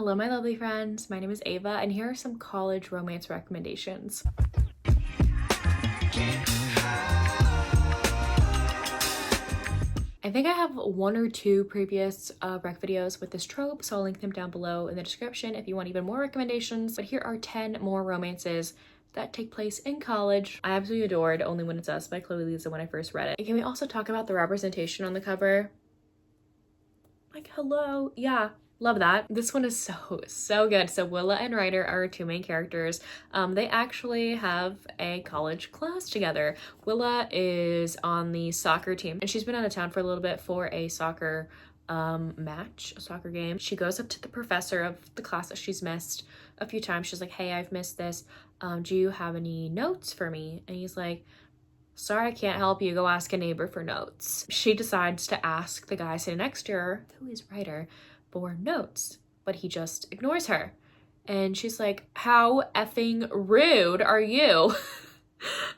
Hello, my lovely friends. My name is Ava, and here are some college romance recommendations. I think I have one or two previous rec videos with this trope, so I'll link them down below in the description if you want even more recommendations. But here are 10 more romances that take place in college. I absolutely adored Only When It's Us by Chloe Lisa when I first read it. And can we also talk about the representation on the cover? Like, hello. Yeah. Love that. This one is so good. So Willa and Ryder are our two main characters. They actually have a college class together. Willa is on the soccer team and she's been out of town for a little bit for a soccer match, a soccer game. She goes up to the professor of the class that she's missed a few times. She's like, hey, I've missed this. Do you have any notes for me? And he's like, sorry, I can't help you. Go ask a neighbor for notes. She decides to ask the guy sitting next to her, who is Ryder, for notes, but he just ignores her. And she's like, how effing rude are you?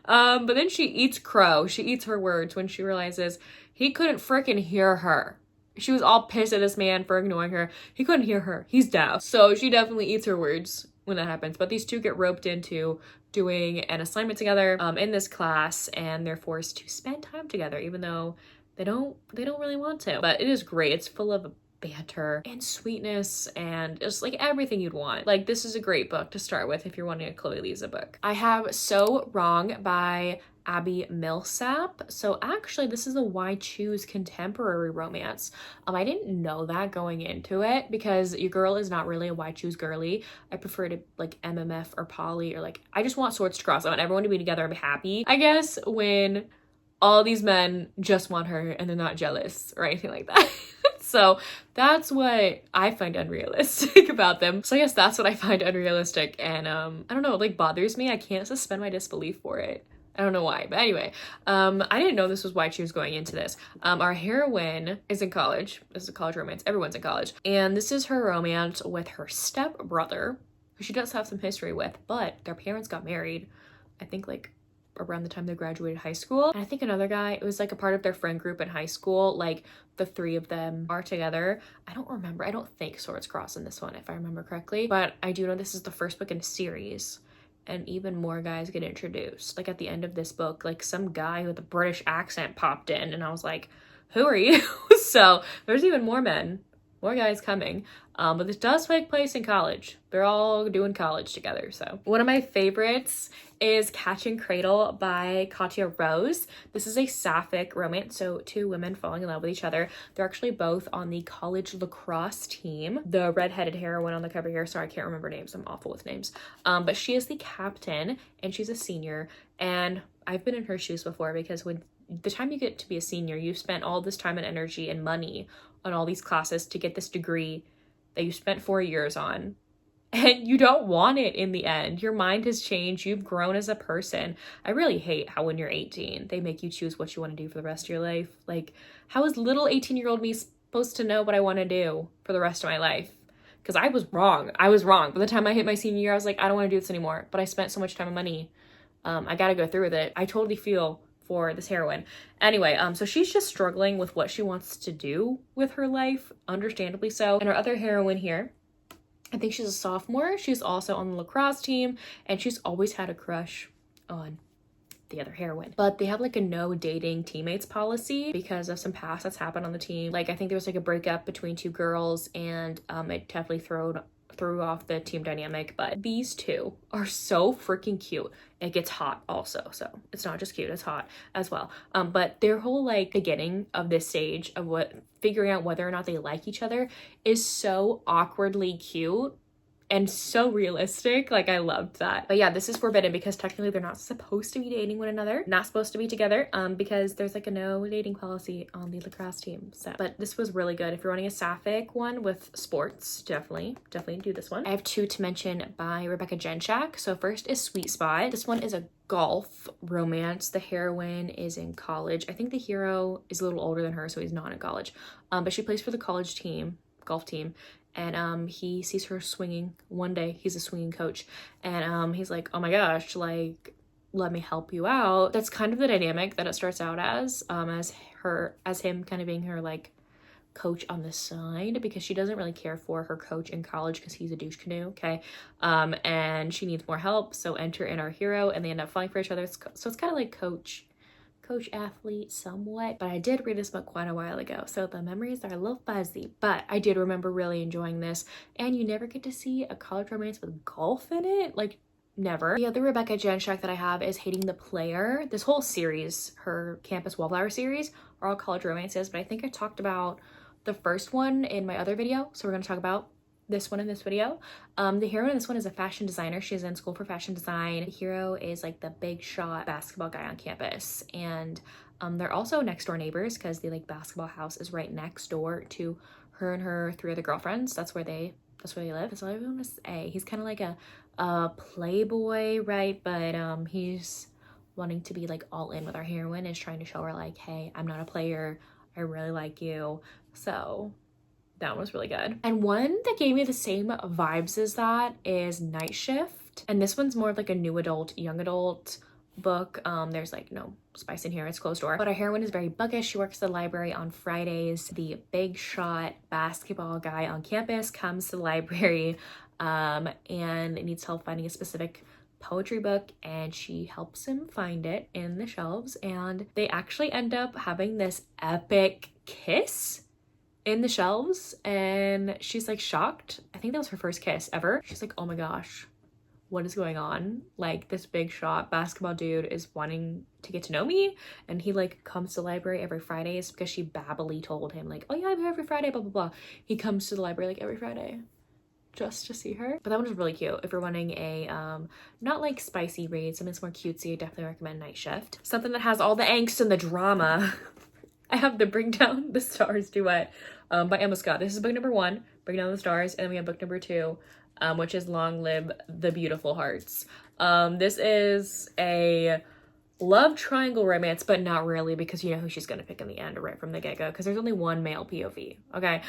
But then she eats crow. She eats her words when she realizes he couldn't frickin' hear her. She was all pissed at this man for ignoring her. He couldn't hear her. He's deaf. So she definitely eats her words when that happens. But these two get roped into doing an assignment together in this class, and they're forced to spend time together even though they don't really want to. But it is great. It's full of banter and sweetness and just like everything you'd want. Like, this is a great book to start with if you're wanting a Chloe Lisa book. I have So Wrong by Abby Millsap. So actually this is a Why Choose contemporary romance. I didn't know that going into it because your girl is not really a Why Choose girly. I prefer to like MMF or poly, or like I just want swords to cross. I want everyone to be together and be happy, I guess, when all these men just want her and they're not jealous or anything like that. So that's what I find unrealistic about them. So I guess that's what I find unrealistic, and I don't know, it like bothers me. I can't suspend my disbelief for it. I don't know why, but anyway, I didn't know this was why she was going into this. Our heroine is in college. This is a college romance. Everyone's in college. And this is her romance with her stepbrother, who she does have some history with, but their parents got married, I think like around the time they graduated high school. And I think another guy, it was like a part of their friend group in high school. Like the three of them are together. I don't remember. I don't think swords cross in this one, if I remember correctly, but I do know this is the first book in a series. And even more guys get introduced. Like at the end of this book, like some guy with a British accent popped in and I was like, who are you? So there's even more men, more guys coming. But this does take place in college. They're all doing college together. So one of my favorites is Catch and Cradle by Katya Rose. This is a sapphic romance. So two women falling in love with each other. They're actually both on the college lacrosse team. The redheaded heroine on the cover here, sorry, I can't remember names. I'm awful with names. But she is the captain and she's a senior. And I've been in her shoes before because when the time you get to be a senior, you've spent all this time and energy and money on all these classes to get this degree that you spent 4 years on, and you don't want it in the end. Your mind has changed. You've grown as a person. I really hate how when you're 18, they make you choose what you want to do for the rest of your life. Like, how is little 18-year-old me supposed to know what I want to do for the rest of my life? Because I was wrong. I was wrong. By the time I hit my senior year, I was like, I don't want to do this anymore. But I spent so much time and money. I got to go through with it. I totally feel for this heroine. Anyway, so she's just struggling with what she wants to do with her life, understandably so. And our other heroine here, I think she's a sophomore. She's also on the lacrosse team, and she's always had a crush on the other heroine. But they have like a no dating teammates policy because of some past that's happened on the team. Like I think there was like a breakup between two girls, and it definitely threw off the team dynamic. But these two are so freaking cute. It gets hot also, so it's not just cute, it's hot as well. But their whole like beginning of this stage of figuring out whether or not they like each other is so awkwardly cute and so realistic. Like, I loved that. But yeah, this is forbidden because technically they're not supposed to be dating one another, not supposed to be together, because there's like a no dating policy on the lacrosse team. So, but this was really good. If you're wanting a sapphic one with sports, definitely do this one. I have two to mention by Rebecca Genshak. So first is Sweet Spot. This one is a golf romance. The heroine is in college. I think the hero is a little older than her, so he's not in college. But she plays for the college team, golf team. And he sees her swinging one day. He's a swinging coach, and he's like, oh my gosh, like, let me help you out. That's kind of the dynamic that it starts out as him kind of being her like coach on the side because she doesn't really care for her coach in college because he's a douche canoe, okay? And she needs more help, so enter in our hero, and they end up falling for each other. So it's kind of like coach athlete somewhat, but I did read this book quite a while ago, so the memories are a little fuzzy, but I did remember really enjoying this. And you never get to see a college romance with golf in it, like never. The other Rebecca Janschak that I have is Hating the Player. This whole series, her Campus Wallflower series, are all college romances, but I think I talked about the first one in my other video, so we're going to talk about this one in this video. The hero in this one is a fashion designer. She's in school for fashion design. The hero is like the big shot basketball guy on campus, and they're also next door neighbors because the like basketball house is right next door to her and her 3 other girlfriends. That's where they live. That's all I want to say. He's kind of like a playboy, right? But he's wanting to be like all in with our heroine, is trying to show her like, hey, I'm not a player, I really like you. So that was really good. And one that gave me the same vibes as that is Night Shift, and this one's more of like a new adult, young adult book. There's like no spice in here, it's closed door, but our heroine is very buggish. She works at the library on Fridays. The big shot basketball guy on campus comes to the library and needs help finding a specific poetry book, and she helps him find it in the shelves, and they actually end up having this epic kiss in the shelves, and she's like shocked. I think that was her first kiss ever. She's like, oh my gosh, what is going on? Like, this big shot basketball dude is wanting to get to know me, and he like comes to the library every Fridays because she babbly told him like, oh yeah, I'm here every Friday, blah blah blah. He comes to the library like every Friday just to see her. But that one was really cute. If you're wanting a not like spicy read, something that's more cutesy, I definitely recommend Night Shift. Something that has all the angst and the drama. I have the Bring Down the Stars duet by Emma Scott. This is book number 1, Bring Down the Stars, and then we have book number 2, which is Long Live the Beautiful Hearts. This is a love triangle romance, but not really, because you know who she's gonna pick in the end right from the get-go, because there's only one male POV, okay?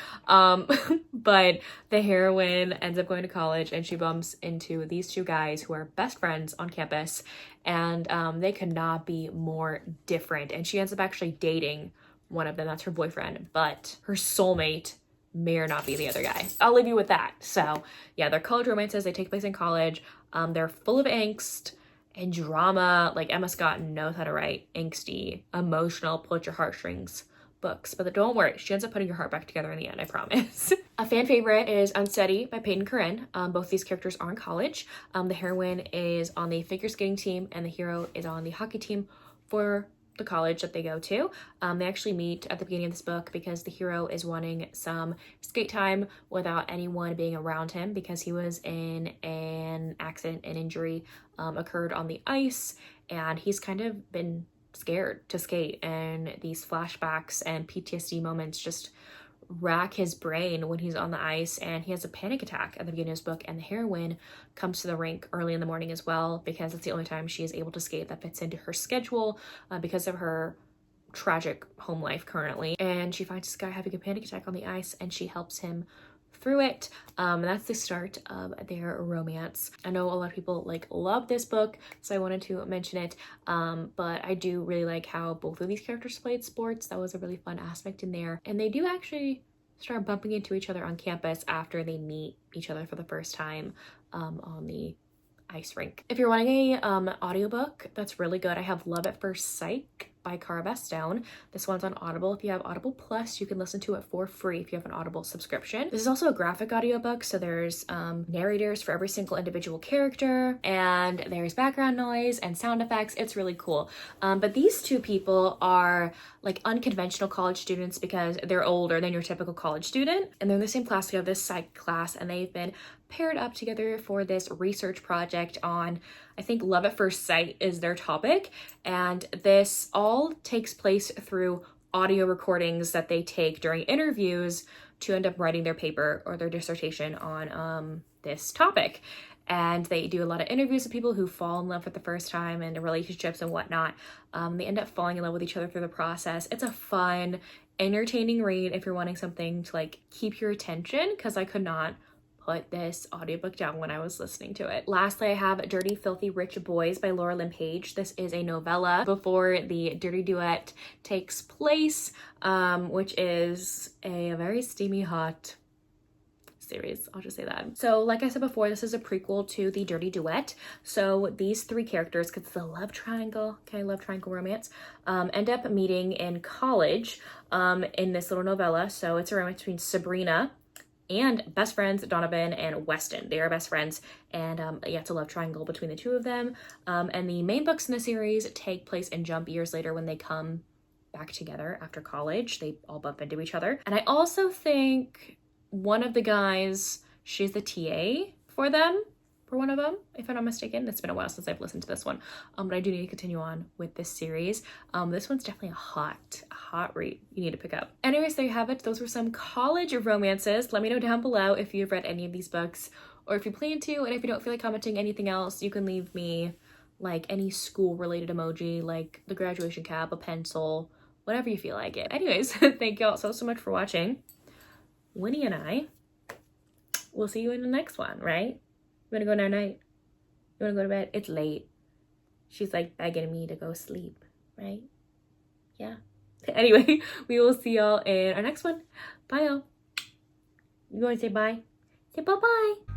But the heroine ends up going to college, and she bumps into these 2 guys who are best friends on campus, and they could not be more different, and she ends up actually dating one of them. That's her boyfriend, but her soulmate may or not be the other guy. I'll leave you with that. So yeah, they're college romances. They take place in college. They're full of angst and drama. Like, Emma Scott knows how to write angsty, emotional, pull at your heartstrings books. But don't worry, she ends up putting your heart back together in the end, I promise. A fan favorite is Unsteady by Peyton Corinne. Both these characters are in college. The heroine is on the figure skating team, and the hero is on the hockey team for the college that they go to. They actually meet at the beginning of this book because the hero is wanting some skate time without anyone being around him because he was in an accident and injury occurred on the ice, and he's kind of been scared to skate, and these flashbacks and PTSD moments just rack his brain when he's on the ice, and he has a panic attack at the beginning of his book, and the heroine comes to the rink early in the morning as well because it's the only time she is able to skate that fits into her schedule because of her tragic home life currently. And she finds this guy having a panic attack on the ice, and she helps him through it. And that's the start of their romance. I know a lot of people like love this book, so I wanted to mention it, but I do really like how both of these characters played sports. That was a really fun aspect in there, and they do actually start bumping into each other on campus after they meet each other for the first time on the ice rink. If you're wanting a audiobook that's really good, I have Love at First Sight by Cara Bastone. This one's on Audible. If you have Audible Plus, you can listen to it for free if you have an Audible subscription. This is also a graphic audiobook, so there's narrators for every single individual character, and there's background noise and sound effects. It's really cool. But these 2 people are like unconventional college students because they're older than your typical college student, and they're in the same class. We have this psych class, and they've been paired up together for this research project on, I think, love at first sight is their topic, and this all takes place through audio recordings that they take during interviews to end up writing their paper or their dissertation on this topic. And they do a lot of interviews with people who fall in love for the first time and relationships and whatnot. They end up falling in love with each other through the process. It's a fun, entertaining read if you're wanting something to like keep your attention, because I could not put this audiobook down when I was listening to it. Lastly, I have Dirty Filthy Rich Boys by Laura Lynn Page. This is a novella before the Dirty Duet takes place, which is a very steamy hot series. I'll just say that. So like I said before, this is a prequel to the Dirty Duet. So these three characters, because it's a love triangle, okay, love triangle romance, end up meeting in college in this little novella. So it's a romance between Sabrina and best friends Donovan and Weston. They are best friends, and yeah, it's a love triangle between the two of them. And the main books in the series take place in jump years later when they come back together after college. They all bump into each other. And I also think one of the guys, she's the TA for them, for one of them, if I'm not mistaken. It's been a while since I've listened to this one, but I do need to continue on with this series. This one's definitely a hot read you need to pick up. Anyways, there you have it. Those were some college romances. Let me know down below if you've read any of these books or if you plan to, and if you don't feel like commenting anything else, you can leave me like any school related emoji, like the graduation cap, a pencil, whatever you feel like it. Anyways, thank you all so much for watching. Winnie and I will see you in the next one, right? You wanna go now night? You wanna go to bed? It's late. She's like begging me to go sleep, right? Yeah. Anyway, we will see y'all in our next one. Bye, y'all. You want to say bye? Say bye-bye.